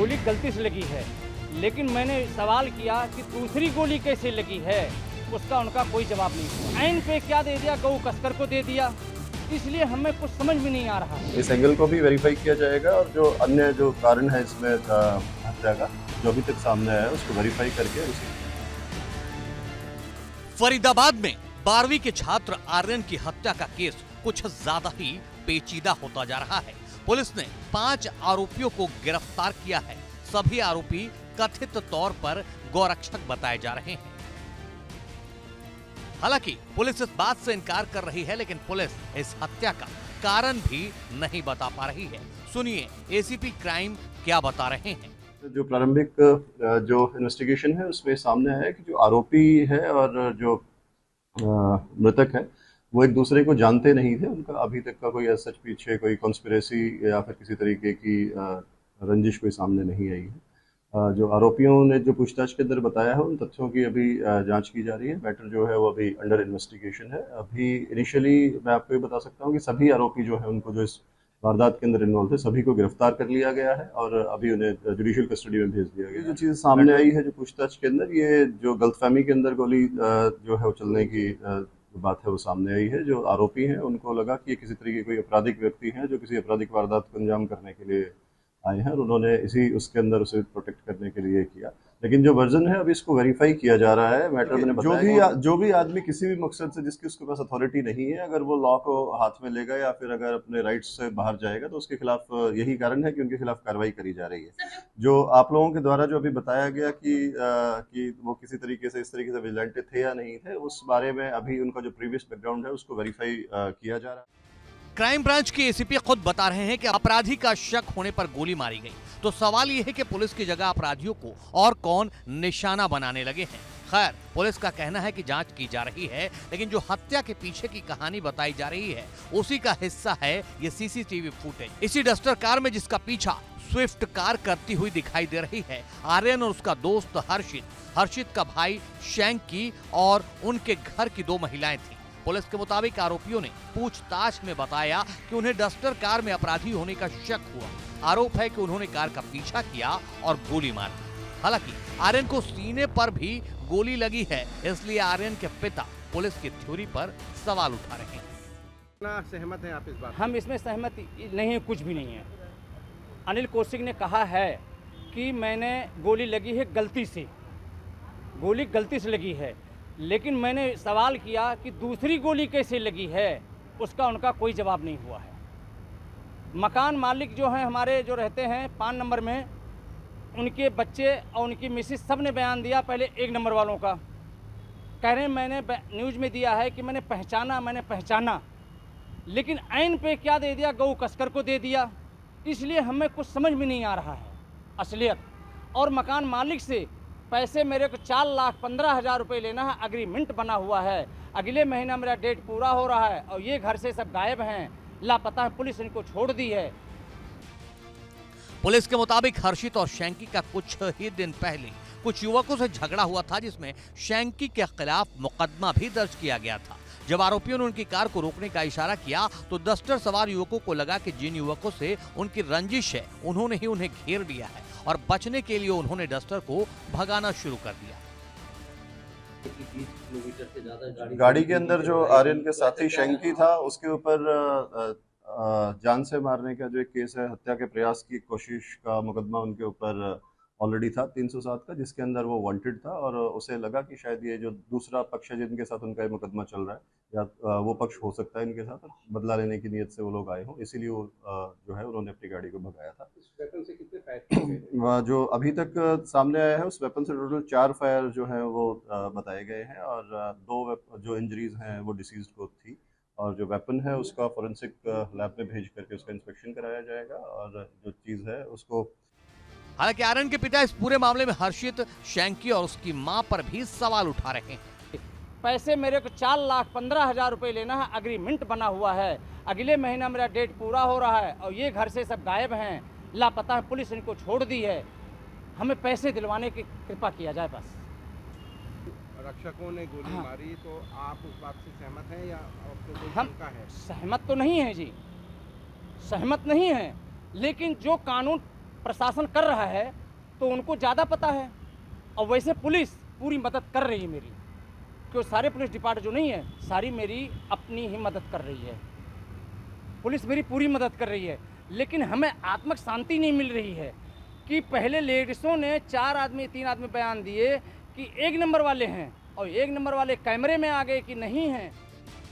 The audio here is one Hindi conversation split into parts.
गोली गलती से लगी है, लेकिन मैंने सवाल किया कि दूसरी गोली कैसे लगी है, उसका उनका कोई जवाब नहीं। ऐन पे क्या दे दिया, गऊ कसकर को दे दिया, इसलिए हमें कुछ समझ में नहीं आ रहा। इस एंगल को भी वेरीफाई किया जाएगा और जो अन्य जो कारण है इसमें हत्या का जो अभी तक सामने आया है उसको वेरीफाई करके उसी। फरीदाबाद में 12वीं के छात्र आर्यन की हत्या का केस कुछ ज्यादा ही पेचीदा होता जा रहा है। पुलिस ने 5 आरोपियों को गिरफ्तार किया है। सभी आरोपी कथित तौर पर गौरक्षक बताए जा रहे हैं। हालांकि पुलिस इस बात से इनकार कर रही है, लेकिन पुलिस इस हत्या का कारण भी नहीं बता पा रही है। सुनिए एसीपी क्राइम क्या बता रहे हैं। जो प्रारंभिक जो इन्वेस्टिगेशन है उसमें सामने आया है कि जो आरोपी है और जो मृतक है वो एक दूसरे को जानते नहीं थे। उनका अभी तक का कोई सच पीछे कोई कॉन्स्पिरेसी या फिर किसी तरीके की रंजिश कोई सामने नहीं आई है। जो आरोपियों ने जो पूछताछ के अंदर बताया है उन तथ्यों की अभी जांच की जा रही है। मैटर जो है वो अभी अंडर इन्वेस्टिगेशन है। अभी इनिशियली मैं आपको ये बता सकता हूँ कि सभी आरोपी जो है उनको जो इस वारदात के अंदर इन्वॉल्व थे सभी को गिरफ्तार कर लिया गया है और अभी उन्हें जुडिशियल कस्टडी में भेज दिया गया है। जो चीज़ सामने आई है जो पूछताछ के अंदर, ये जो गलतफहमी के अंदर गोली जो है वो चलने की जो बात है वो सामने आई है। जो आरोपी हैं उनको लगा कि ये किसी तरीके कोई आपराधिक व्यक्ति हैं जो किसी आपराधिक वारदात को अंजाम करने के लिए आए हैं और उन्होंने इसी उसके अंदर उसे प्रोटेक्ट करने के लिए किया। लेकिन जो वर्जन है अभी इसको वेरीफाई किया जा रहा है। मैटर मैंने बताया जो भी आदमी किसी भी मकसद से जिसकी उसके पास अथॉरिटी नहीं है, अगर वो लॉ को हाथ में लेगा या फिर अगर अपने राइट्स से बाहर जाएगा तो उसके खिलाफ यही कारण है कि उनके खिलाफ कार्रवाई करी जा रही है। जो आप लोगों के द्वारा जो अभी बताया गया कि वो किसी तरीके से इस तरीके से विजिलेंटे थे या नहीं थे, उस बारे में अभी उनका जो प्रीवियस बैकग्राउंड है उसको वेरीफाई किया जा रहा है। क्राइम ब्रांच के एसीपी खुद बता रहे हैं कि अपराधी का शक होने पर गोली मारी गई। तो सवाल यह है कि पुलिस की जगह अपराधियों को और कौन निशाना बनाने लगे हैं। खैर, पुलिस का कहना है कि जांच की जा रही है, लेकिन जो हत्या के पीछे की कहानी बताई जा रही है उसी का हिस्सा है ये सीसीटीवी फुटेज। इसी डस्टर कार में जिसका पीछा स्विफ्ट कार करती हुई दिखाई दे रही है, आर्यन और उसका दोस्त हर्षित का भाई शैंकी और उनके घर की 2 महिलाएं थी। पुलिस के मुताबिक आरोपियों ने पूछताछ में बताया कि उन्हें डस्टर कार में अपराधी होने का शक हुआ। आरोप है कि उन्होंने कार का पीछा किया और गोली मार दी। हालांकि आर्यन को सीने पर भी गोली लगी है, इसलिए आर्यन के पिता पुलिस की थ्योरी पर सवाल उठा रहे हैं। सहमत हैं आप इस बात? हम इसमें सहमत नहीं है, कुछ भी नहीं है। अनिल कौशिक ने कहा है कि मैंने गोली लगी है गलती से, गोली गलती से लगी है, लेकिन मैंने सवाल किया कि दूसरी गोली कैसे लगी है, उसका उनका कोई जवाब नहीं हुआ है। मकान मालिक जो हैं हमारे जो रहते हैं 5 नंबर में, उनके बच्चे और उनकी मिसेस सब ने बयान दिया। पहले 1 नंबर वालों का कह रहे हैं मैंने न्यूज़ में दिया है कि मैंने पहचाना, लेकिन ऐन पे क्या दे दिया, गऊ कसकर को दे दिया, इसलिए हमें कुछ समझ में नहीं आ रहा है असलियत। और मकान मालिक से पैसे मेरे को 4,15,000 रुपये लेना है, एग्रीमेंट बना हुआ है। अगले महीना मेरा डेट पूरा हो रहा है और ये घर से सब गायब हैं, लापता है। पुलिस इनको छोड़ दी है। पुलिस के मुताबिक हर्षित और शैंकी का कुछ ही दिन पहले कुछ युवकों से झगड़ा हुआ था, जिसमें शैंकी के खिलाफ मुकदमा भी दर्ज किया गया था। जब आरोपियों ने उनकी कार को रोकने का इशारा किया तो डस्टर सवार युवकों को लगा कि जिन युवकों से उनकी रंजिश है उन्होंने ही उन्हें घेर लिया है और बचने के लिए उन्होंने डस्टर को भगाना शुरू कर दिया। गाड़ी के अंदर जो आर्यन के साथी शैंकी था उसके ऊपर जान से मारने का जो एक केस है, हत्या के प्रयास की कोशिश का मुकदमा उनके ऊपर ऑलरेडी था 307 का, जिसके अंदर वो वांटेड था और उसे लगा कि शायद ये जो दूसरा पक्ष है जिनके साथ उनका ये मुकदमा चल रहा है या वो पक्ष हो सकता है इनके साथ, बदला लेने की नीयत से वो लोग आए हों, इसीलिए वो जो है उन्होंने अपनी गाड़ी को भगाया था। इस वेपन से कितने फायर किए? जो अभी तक सामने आया है उस वेपन से टोटल 4 फायर जो है वो बताए गए हैं और 2 जो इंजरीज हैं वो डिसीज्ड को थी और जो वेपन है उसका फोरेंसिक लैब में भेज करके उसका इंस्पेक्शन कराया जाएगा और जो चीज़ है उसको। हालांकि आर्यन के पिता इस पूरे मामले में हर्षित, शैंकी और उसकी मां पर भी सवाल उठा रहे हैं। पैसे मेरे को 4,15,000 रुपये लेना है, एग्रीमेंट बना हुआ है। अगले महीना मेरा डेट पूरा हो रहा है और ये घर से सब गायब हैं, लापता है। पुलिस इनको छोड़ दी है। हमें पैसे दिलवाने की कृपा किया जाए बस। रक्षकों ने गोली मारी तो आप उस बात से सहमत हैं या आपको कोई हम शंका है? सहमत तो नहीं है जी, सहमत नहीं है, लेकिन जो कानून प्रशासन कर रहा है तो उनको ज़्यादा पता है, और वैसे पुलिस पूरी मदद कर रही है मेरी, क्योंकि सारे पुलिस डिपार्टमेंट जो नहीं है सारी मेरी अपनी ही मदद कर रही है, पुलिस मेरी पूरी मदद कर रही है। लेकिन हमें आत्मिक शांति नहीं मिल रही है कि पहले लेडीज़ों ने 3 आदमी बयान दिए कि 1 नंबर वाले हैं, और 1 नंबर वाले कैमरे में आ गए कि नहीं हैं।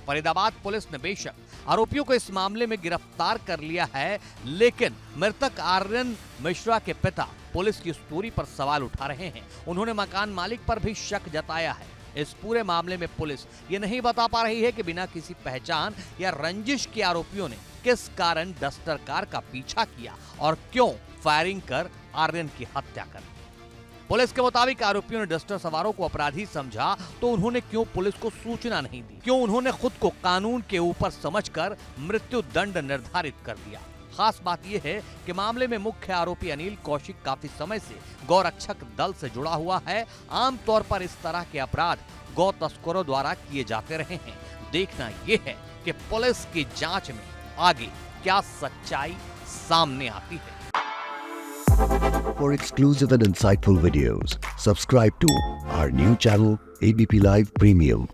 फरीदाबाद पुलिस ने बेशक आरोपियों को इस मामले में गिरफ्तार कर लिया है, लेकिन मृतक आर्यन मिश्रा के पिता पुलिस की स्टोरी पर सवाल उठा रहे हैं। उन्होंने मकान मालिक पर भी शक जताया है। इस पूरे मामले में पुलिस ये नहीं बता पा रही है कि बिना किसी पहचान या रंजिश के आरोपियों ने किस कारण डस्टर कार का पीछा किया और क्यों फायरिंग कर आर्यन की हत्या कर। पुलिस के मुताबिक आरोपियों ने डस्टर सवारों को अपराधी समझा तो उन्होंने क्यों पुलिस को सूचना नहीं दी, क्यों उन्होंने खुद को कानून के ऊपर समझकर मृत्यु दंड निर्धारित कर दिया। खास बात यह है कि मामले में मुख्य आरोपी अनिल कौशिक काफी समय से गौरक्षक दल से जुड़ा हुआ है। आमतौर पर इस तरह के अपराध गौ तस्करों द्वारा किए जाते रहे हैं। देखना यह है कि पुलिस की जांच में आगे क्या सच्चाई सामने आती है। For exclusive and insightful videos, subscribe to our new channel ABP Live Premium.